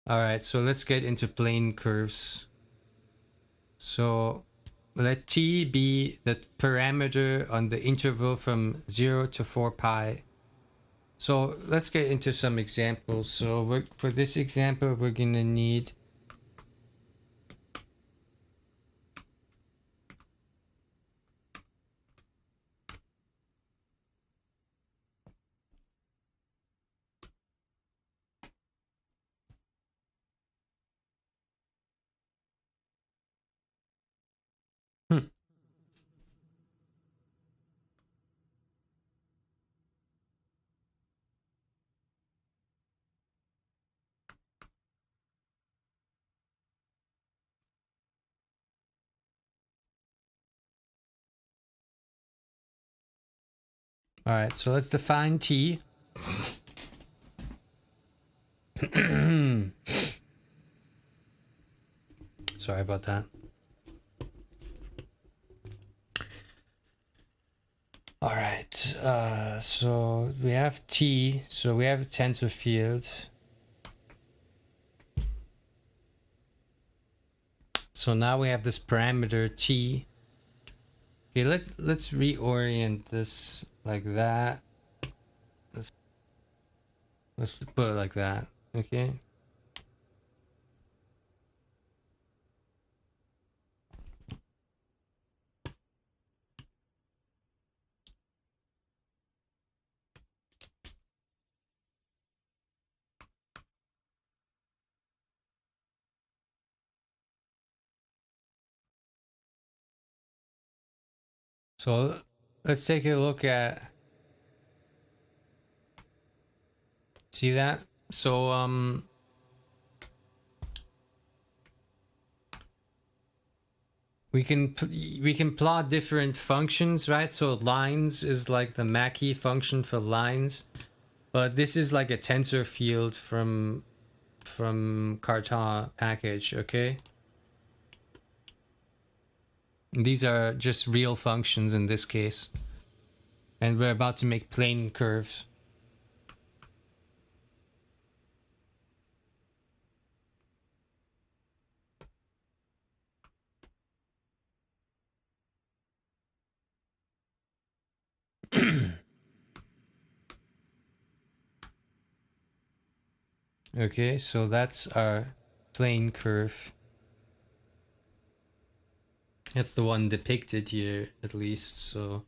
All right, so let's get into plane curves. So let t be the parameter on the interval from 0 to 4 pi. So let's get into some examples. So for this example, we're going to need all right, so let's define t. Sorry about that. All right, so we have t, so we have a tensor field. So now we have this parameter t. Okay, let's reorient this like that. Let's put it like that. Okay. So let's take a look at, see that? So we can plot different functions, right? So lines is like the Mackie function for lines, but this is like a tensor field from Cartan package, okay? And these are just real functions in this case. And we're about to make plane curves. Okay, so that's our plane curve. That's the one depicted here, at least, so...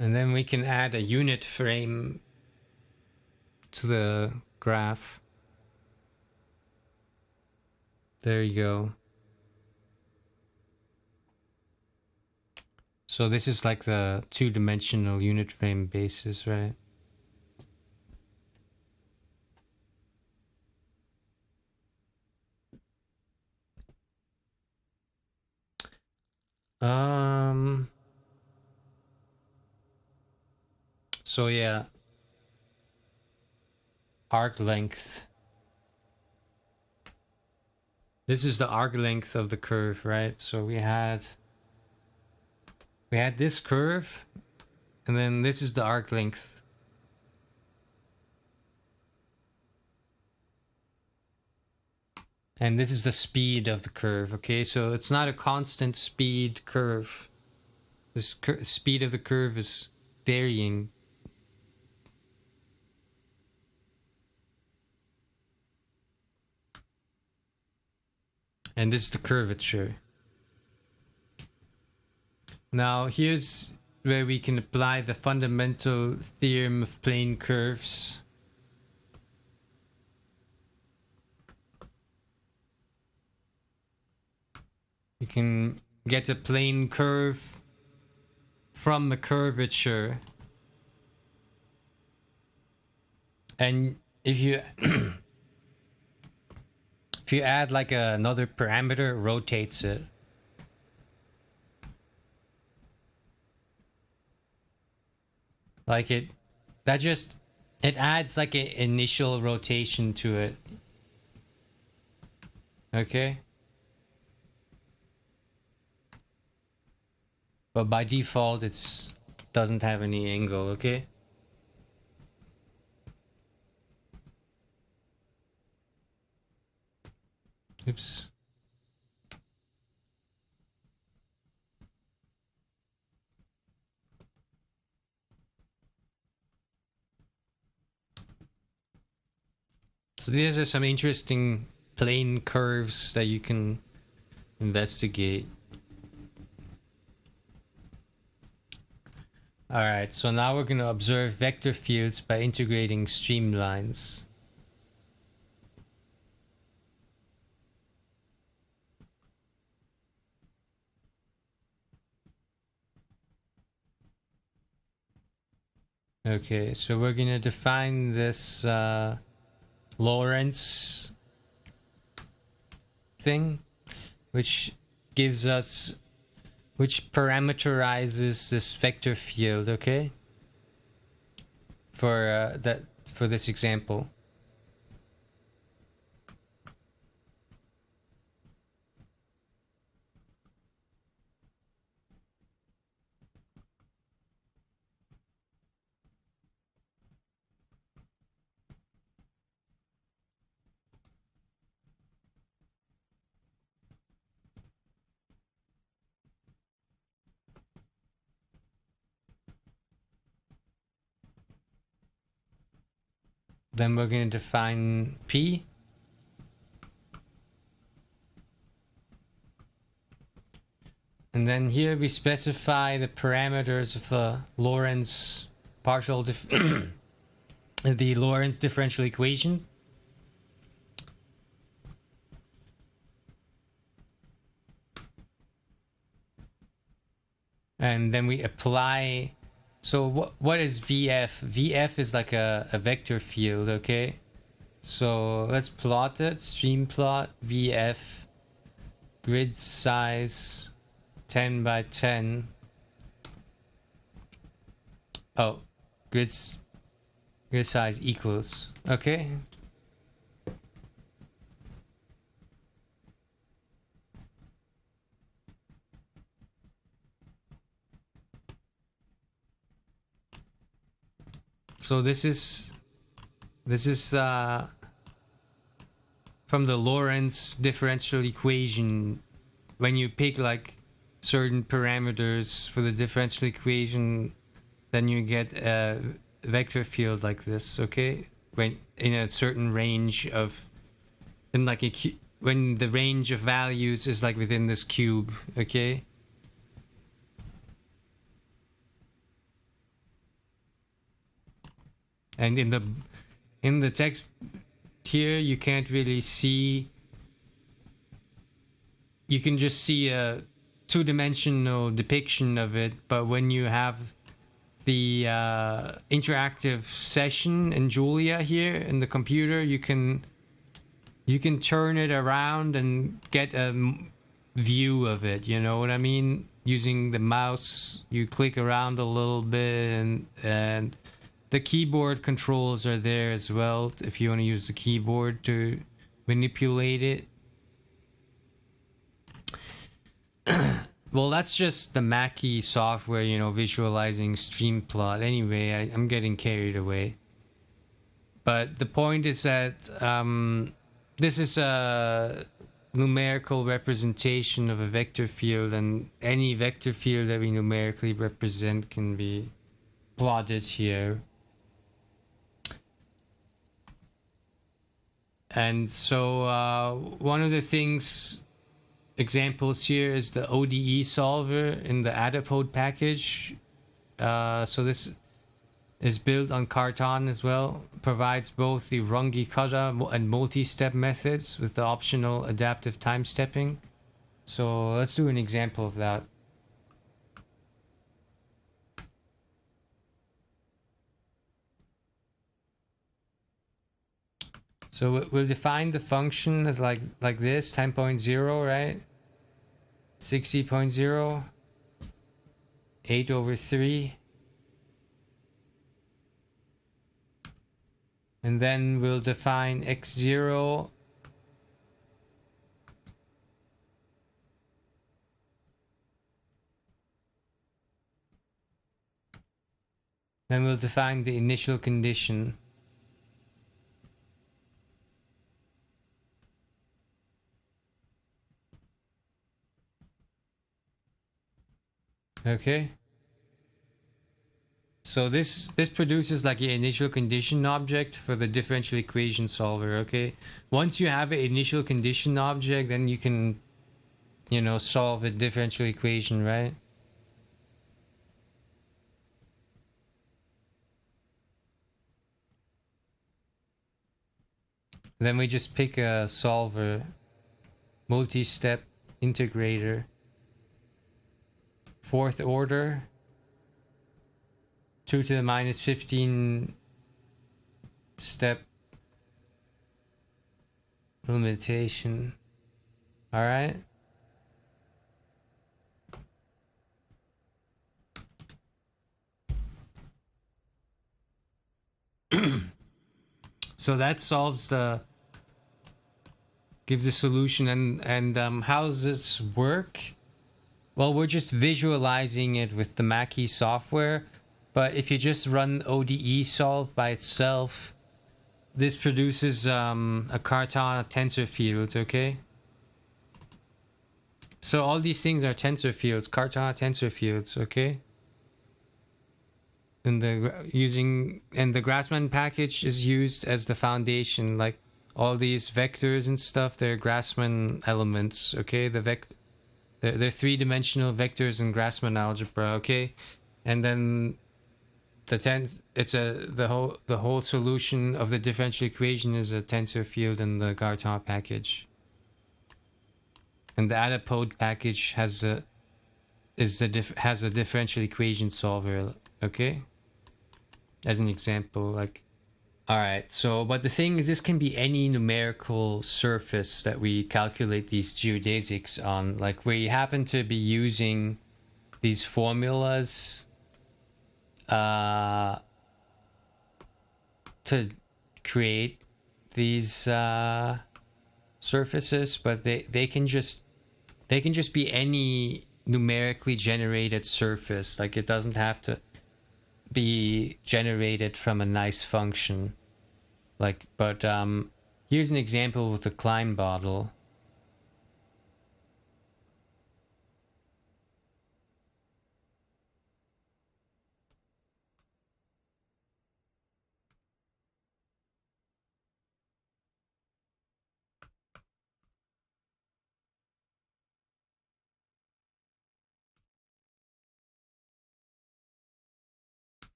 And then we can add a unit frame to the graph. There you go. So this is like the two-dimensional unit frame basis, right? So yeah, arc length. This is the arc length of the curve, right? So we had this curve, and then this is the arc length. And this is the speed of the curve, okay? So it's not a constant speed curve. This speed of the curve is varying. And this is the curvature. Now here's where we can apply the fundamental theorem of plane curves. You can get a plane curve from the curvature. And if you if you add like another parameter, it rotates it. Like it adds like an initial rotation to it. Okay. But by default, it's doesn't have any angle, okay? Oops. So these are some interesting plane curves that you can investigate. Alright, so now we're going to observe vector fields by integrating streamlines. Okay, so we're going to define this Lorentz thing, which gives us, which parameterizes this vector field, okay? For for this example. Then we're going to define P. And then here we specify the parameters of the Lorentz partial the Lorentz differential equation. And then we apply. So what is VF? VF is like a vector field, okay? So let's plot it. Stream plot VF, grid size 10 by 10. Oh, grid size equals. Okay. So this is from the Lorentz differential equation. When you pick like certain parameters for the differential equation, then you get a vector field like this, okay? When in a certain range of, in like a when the range of values is like within this cube, okay? And in the text here, you can't really see. You can just see a two-dimensional depiction of it, but when you have the interactive session in Julia here in the computer, you can turn it around and get a view of it, you know what I mean? Using the mouse, you click around a little bit, and the keyboard controls are there as well if you want to use the keyboard to manipulate it. Well, that's just the Mackie software, you know, visualizing streamplot. Anyway, I'm getting carried away. But the point is that this is a numerical representation of a vector field, and any vector field that we numerically represent can be plotted here. And so one of the things, examples here is the ODE solver in the Adapode package. So this is built on Cartan as well, provides both the Runge-Kutta and multi-step methods with the optional adaptive time stepping. So let's do an example of that. So we'll define the function as like this, 10.0, right? 60.0, 8/3. And then we'll define x0 Then we'll define the initial condition. Okay. So this produces like an initial condition object for the differential equation solver, okay? Once you have an initial condition object, then you can, you know, solve a differential equation, right? Then we just pick a solver, multi-step integrator, fourth order, 2 to the minus 15 step limitation. All right. So that solves the, gives a solution. And how does this work? Well, we're just visualizing it with the Mackie software, but if you just run ODE solve by itself, this produces a Cartan tensor field, okay? So all these things are tensor fields, Cartan tensor fields, okay? And the Grassmann package is used as the foundation, like all these vectors and stuff, they're Grassmann elements, okay? They're three-dimensional vectors in Grassmann algebra, okay? And then the whole solution of the differential equation is a tensor field in the Cartan package. And the adapode package has a differential equation solver, okay? As an example, like, all right. So, but the thing is, this can be any numerical surface that we calculate these geodesics on. Like, we happen to be using these formulas to create these surfaces, but they can just be any numerically generated surface. Like, it doesn't have to be generated from a nice function. Like, but here's an example with the FrameBundle.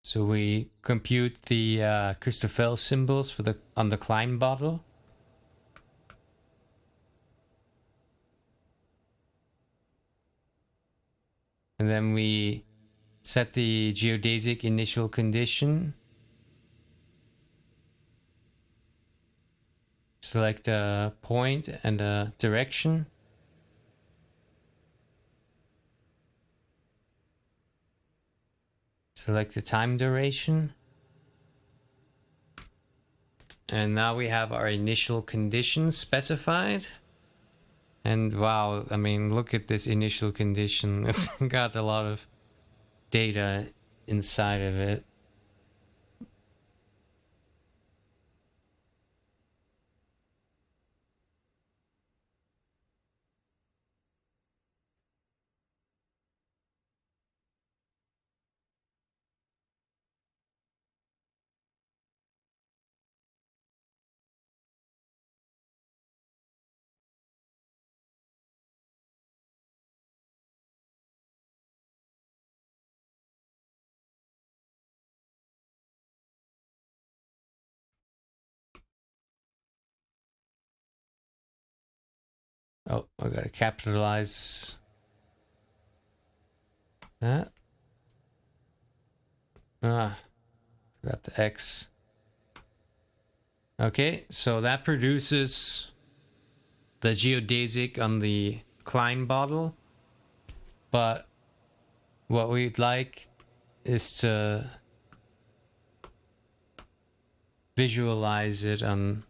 So we compute the Christoffel symbols for the on the FrameBundle. And then we set the geodesic initial condition. Select a point and a direction. Select the time duration. And now we have our initial condition specified. And wow, I mean, look at this initial condition. It's got a lot of data inside of it. Oh, I gotta capitalize that. Forgot the X. Okay, so that produces the geodesic on the FrameBundle, but what we'd like is to visualize it on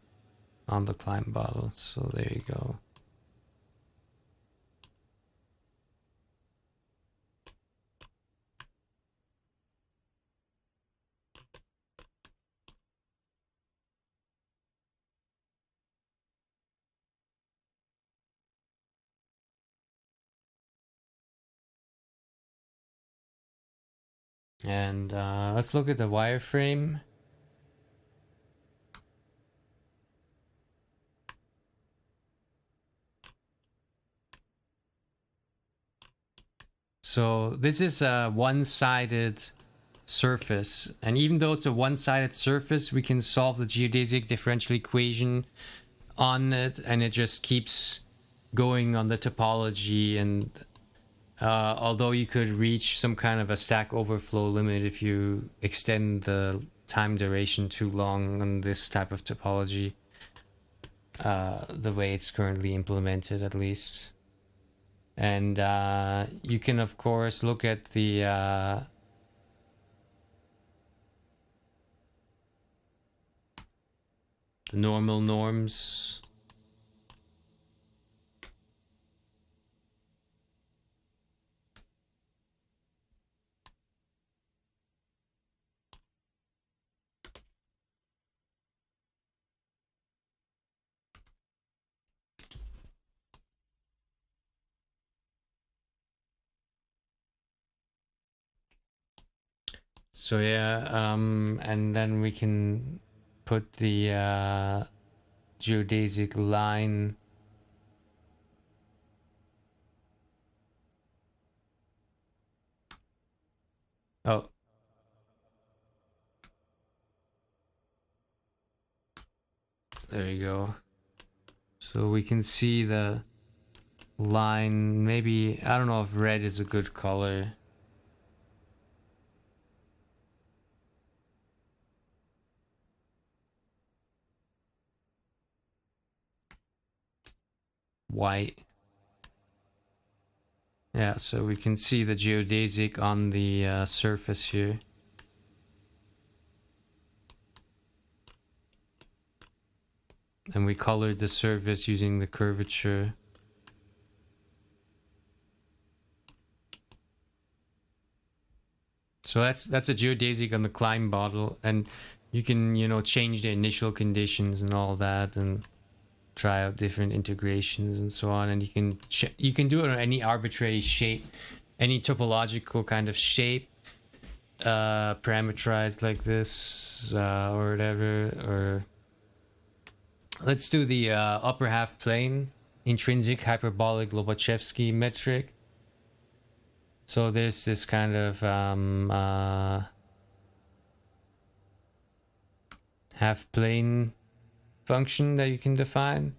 the FrameBundle. So there you go. And let's look at the wireframe. So this is a one-sided surface, and even though it's a one-sided surface, we can solve the geodesic differential equation on it, and it just keeps going on the topology. And although you could reach some kind of a stack overflow limit if you extend the time duration too long on this type of topology, the way it's currently implemented at least. And you can of course look at the normal norms. So yeah, and then we can put the geodesic line. Oh, there you go. So we can see the line. Maybe, I don't know if red is a good color. White. Yeah, so we can see the geodesic on the surface here. And we colored the surface using the curvature. So that's a geodesic on the climb model, and you can, you know, change the initial conditions and all that, and try out different integrations and so on. And you can do it on any arbitrary shape, any topological kind of shape, parameterized like this, or whatever. Or let's do the upper half plane intrinsic hyperbolic Lobachevsky metric. So there's this kind of half plane function that you can define.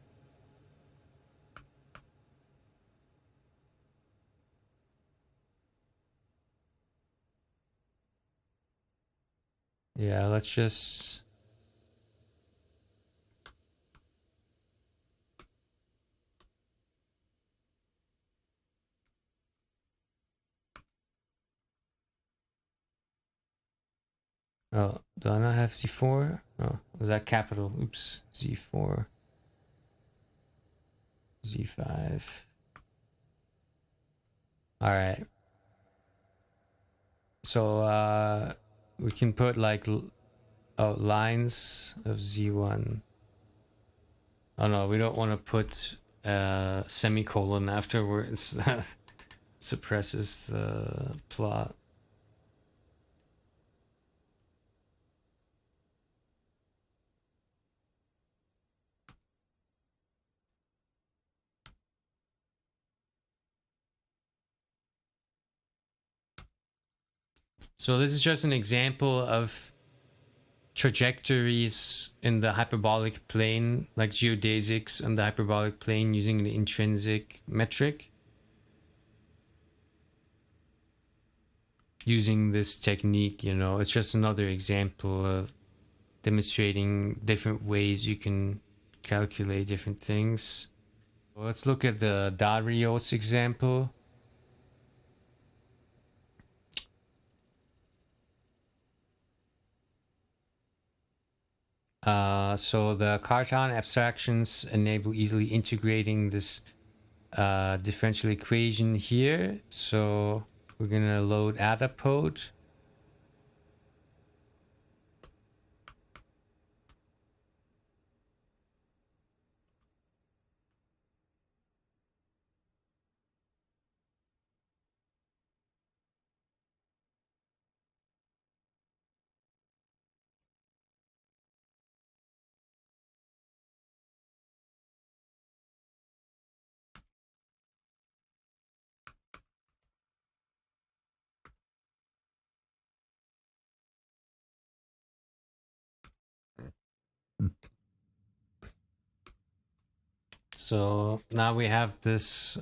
Yeah, let's just... Oh, do I not have Z4? Oh, was that capital? Oops. Z4. Z5. All right. So we can put like lines of Z1. Oh no, we don't want to put semicolon afterwards. Suppresses the plot. So this is just an example of trajectories in the hyperbolic plane, like geodesics on the hyperbolic plane using the intrinsic metric. Using this technique, you know, it's just another example of demonstrating different ways you can calculate different things. Well, let's look at the Rios example. So the Cartan abstractions enable easily integrating this differential equation here. So we're gonna load Adapode. So now we have this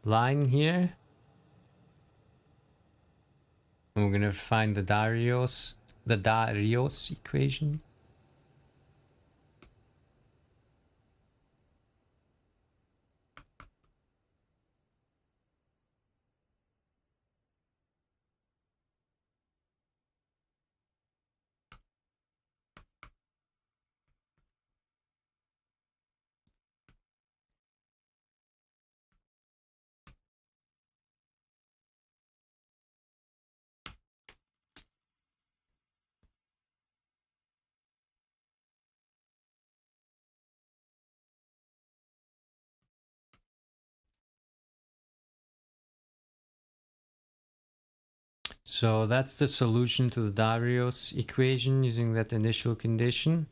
line here. And we're gonna find the Rios equation. So that's the solution to the Rios equation using that initial condition.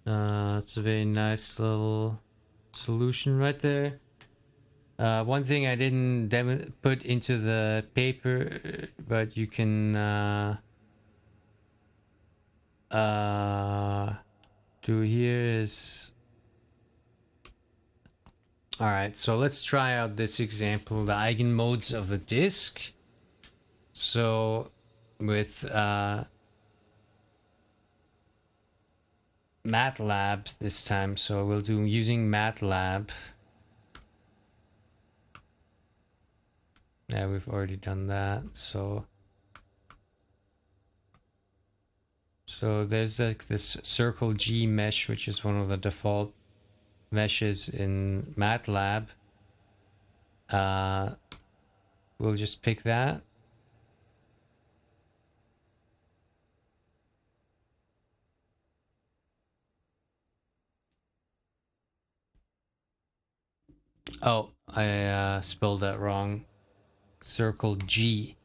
It's a very nice little solution right there. One thing I didn't put into the paper, but you can do here is... Alright, so let's try out this example, the eigenmodes of a disk. So with MATLAB this time, so we'll do using MATLAB. Yeah, we've already done that. So there's like this circle G mesh, which is one of the default meshes in MATLAB. We'll just pick that. Oh, I spelled that wrong. Circle G.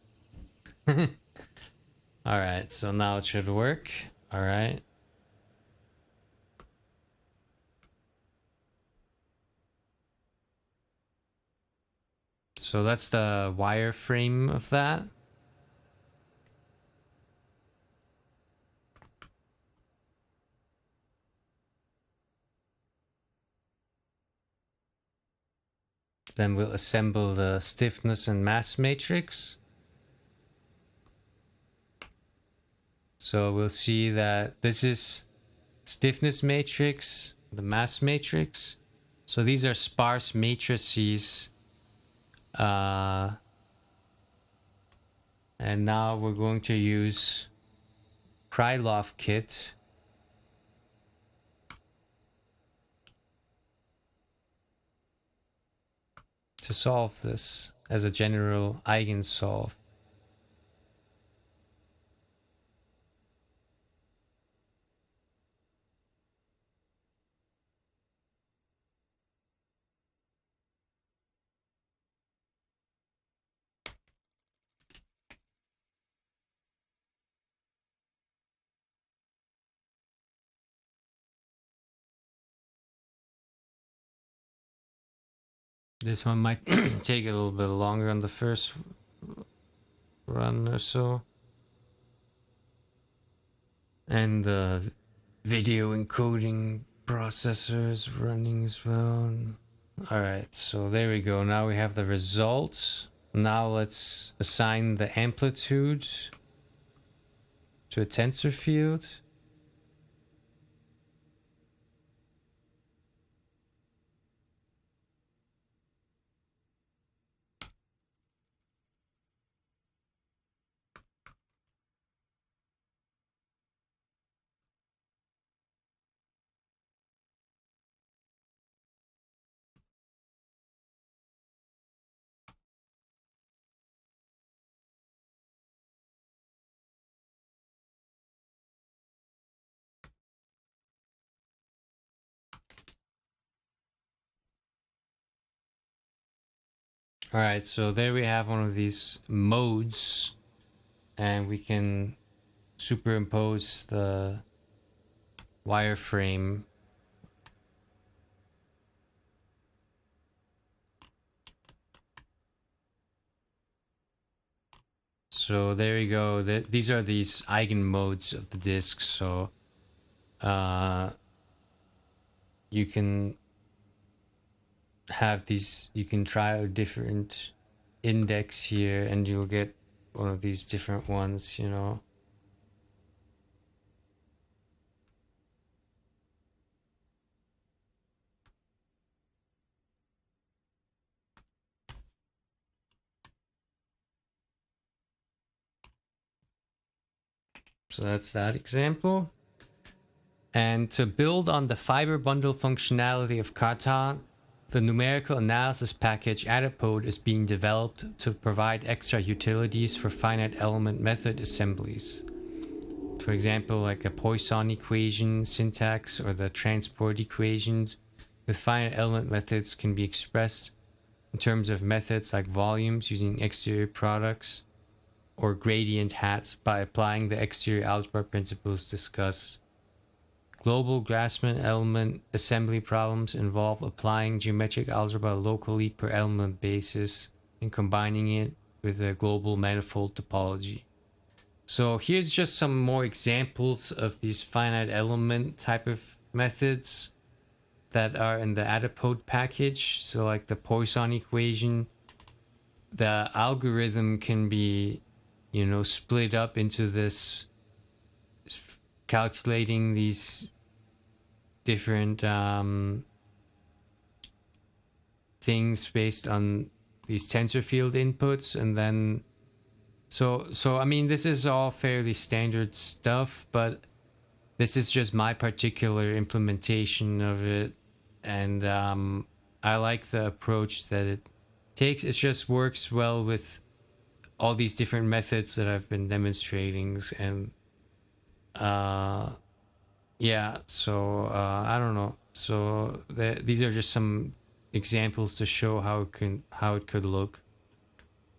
Alright, so now it should work. Alright. So that's the wireframe of that. Then we'll assemble the stiffness and mass matrix. So we'll see that this is stiffness matrix, the mass matrix. So these are sparse matrices. And now we're going to use Krylov-Kit to solve this as a general eigensolve. This one might take a little bit longer on the first run or so. And the video encoding processor is running as well. Alright, so there we go. Now we have the results. Now let's assign the amplitude to a TensorField. Alright, so there we have one of these modes, and we can superimpose the wireframe. So there you go. These are these eigenmodes of the disk. So you can have these, you can try a different index here and you'll get one of these different ones, you know. So that's that example. And to build on the FiberBundle functionality of Cartan, the numerical analysis package Adapode is being developed to provide extra utilities for finite element method assemblies. For example, like a Poisson equation syntax or the transport equations with finite element methods can be expressed in terms of methods like volumes using exterior products or gradient hats by applying the exterior algebra principles discussed. Global Grassmann element assembly problems involve applying geometric algebra locally per element basis and combining it with a global manifold topology. So here's just some more examples of these finite element type of methods that are in the Adapode package. So like the Poisson equation, the algorithm can be, you know, split up into this calculating these different things based on these TensorField inputs, and then so I mean, this is all fairly standard stuff, but this is just my particular implementation of it, and I like the approach that it takes. It just works well with all these different methods that I've been demonstrating, and yeah, so I don't know. So these are just some examples to show how it could look.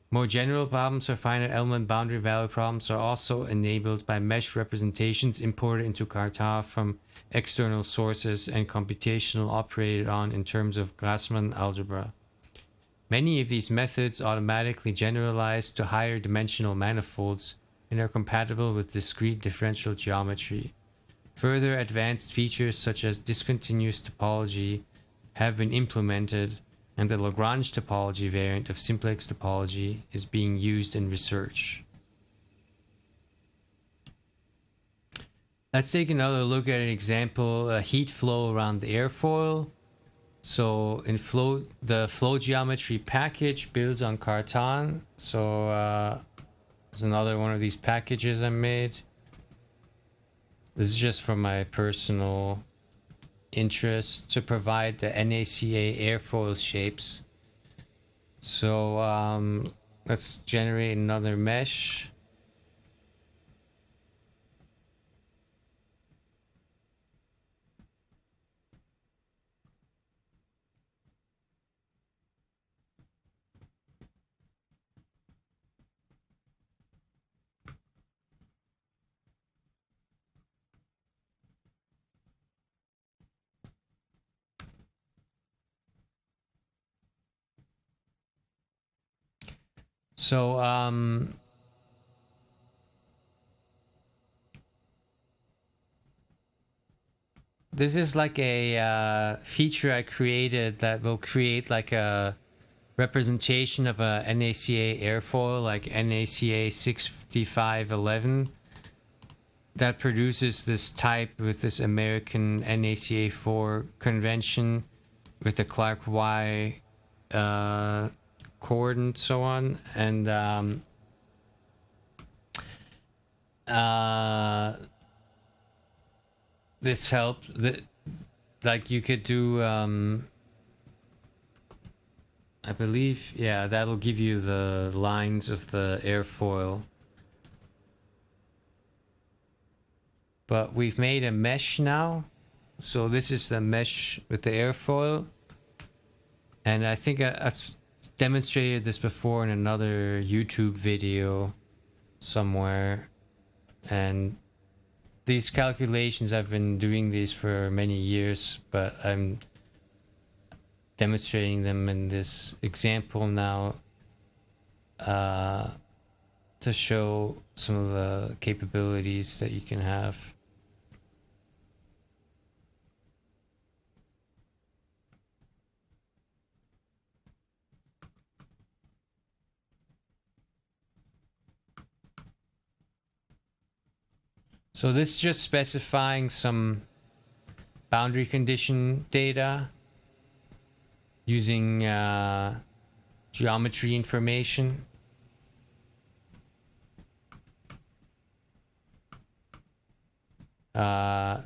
More general problems for finite element boundary value problems are also enabled by mesh representations imported into Cartan from external sources and computational operated on in terms of Grassmann algebra. Many of these methods automatically generalize to higher dimensional manifolds and are compatible with discrete differential geometry. Further advanced features such as discontinuous topology have been implemented, and the Lagrange topology variant of simplex topology is being used in research. Let's take another look at an example, a heat flow around the airfoil. So in the flow geometry package builds on Cartan. So there's another one of these packages I made. This is just for my personal interest to provide the NACA airfoil shapes. So let's generate another mesh. So this is like a feature I created that will create like a representation of a NACA airfoil, like NACA 6511, that produces this type with this American NACA 4 convention with the Clark Y chord and so on. And this helped. Like you could do, I believe, yeah, that'll give you the lines of the airfoil. But we've made a mesh now. So this is the mesh with the airfoil. And I think I've demonstrated this before in another YouTube video somewhere. And these calculations, I've been doing these for many years, but I'm demonstrating them in this example now to show some of the capabilities that you can have. So this is just specifying some boundary condition data using geometry information. The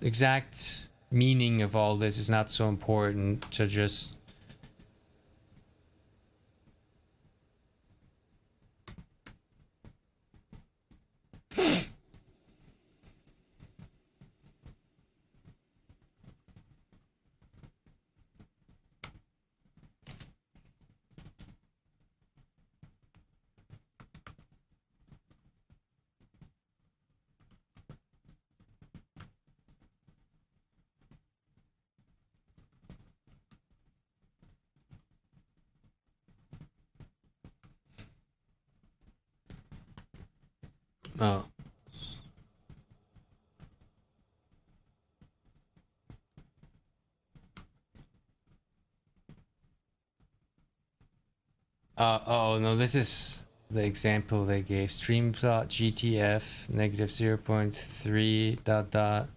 exact meaning of all this is not so important, to just oh. Oh no, this is the example they gave. Stream plot GTF negative 0.3 dot dot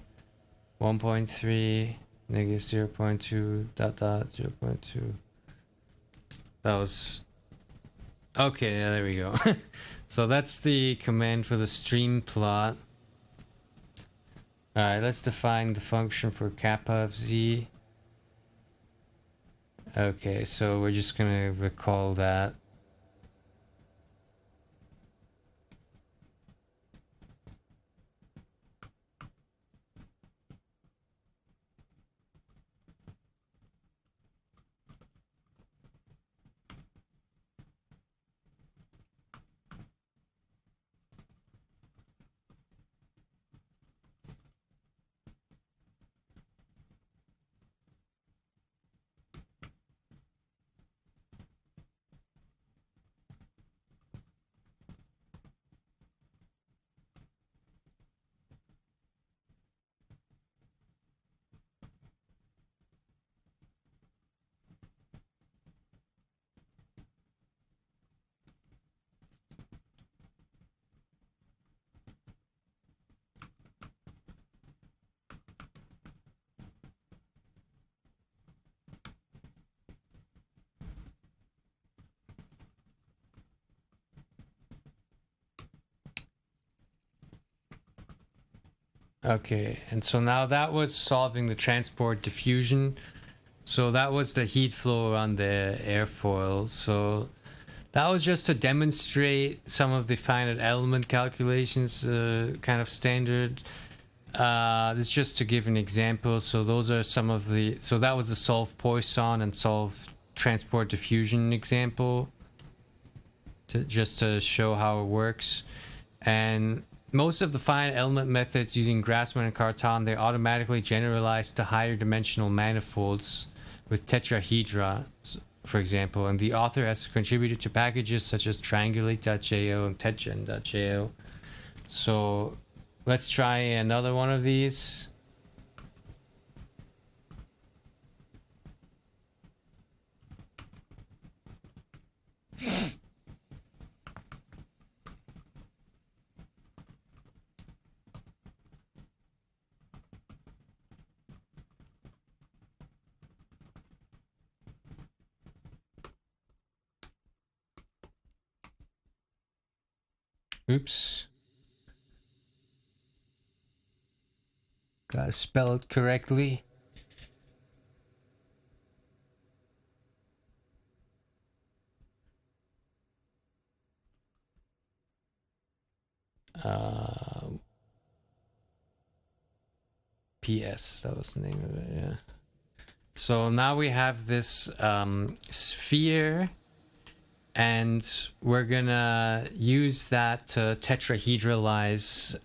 1.3 negative 0.2 dot dot 0.2. That was okay. Yeah, there we go. So that's the command for the stream plot. All right, let's define the function for kappa of z. Okay, so we're just gonna recall that. Okay, and so now that was solving the transport diffusion. So that was the heat flow around the airfoil. So that was just to demonstrate some of the finite element calculations, kind of standard. This is just to give an example. So those are some of the. So that was the solve Poisson and solve transport diffusion example. Just to show how it works, and most of the finite element methods using Grassmann and Cartan, they automatically generalize to higher dimensional manifolds with tetrahedra, for example, and the author has contributed to packages such as triangulate.jl and Tetrahedral.jl. So let's try another one of these. Oops. Gotta spell it correctly. PS, that was the name of it, yeah. So now we have this sphere, and we're gonna use that to tetrahedralize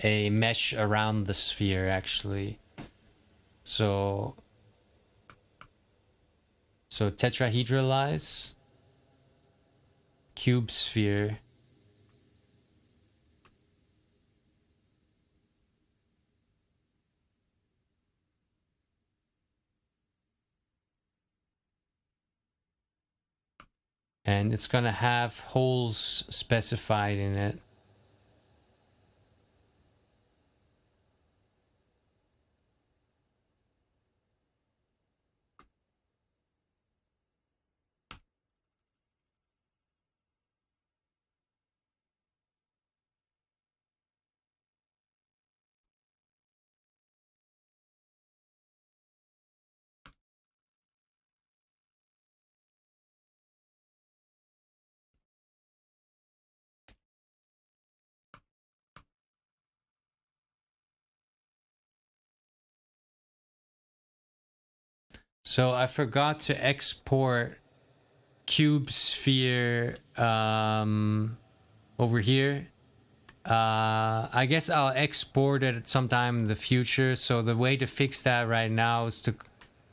a mesh around the sphere, actually. So tetrahedralize cube sphere. And it's gonna have holes specified in it. So I forgot to export cube sphere over here. I guess I'll export it at some time in the future. So the way to fix that right now is to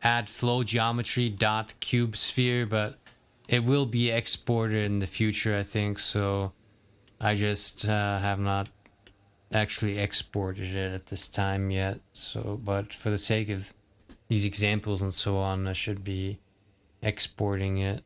add flow geometry dot cube sphere, but it will be exported in the future, I think. So I just have not actually exported it at this time yet. So, but for the sake of these examples and so on, I should be exporting it.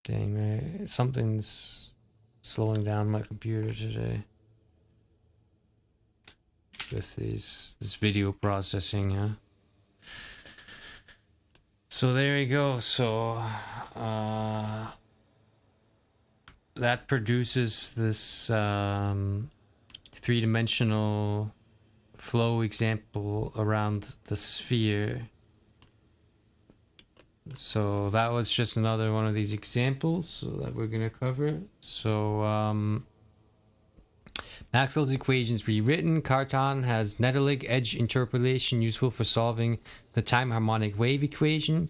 Dang, man. Something's slowing down my computer today with this video processing, huh? So there you go. So that produces this three-dimensional flow example around the sphere. So that was just another one of these examples that we're going to cover. So Maxwell's equations rewritten. Cartan has Nettelig edge interpolation useful for solving the time harmonic wave equation.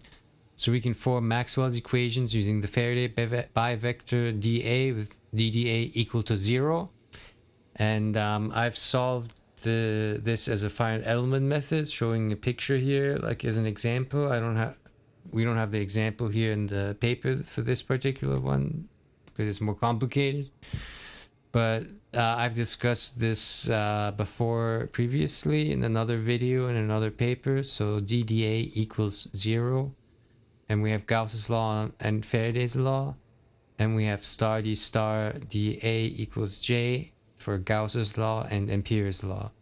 So we can form Maxwell's equations using the Faraday bivector dA with dDA equal to 0. And I've solved this as a finite element method, showing a picture here, like as an example. We don't have the example here in the paper for this particular one because it's more complicated. But I've discussed this before previously in another video in another paper. So dDA equals 0. And we have Gauss's law and Faraday's law. And we have star d star dA equals J for Gauss's law and Ampere's law.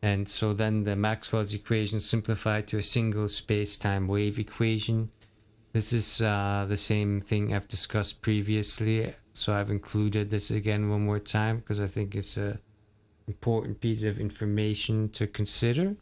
And so then the Maxwell's equation simplified to a single space-time wave equation. This is the same thing I've discussed previously. So I've included this again one more time because I think it's an important piece of information to consider.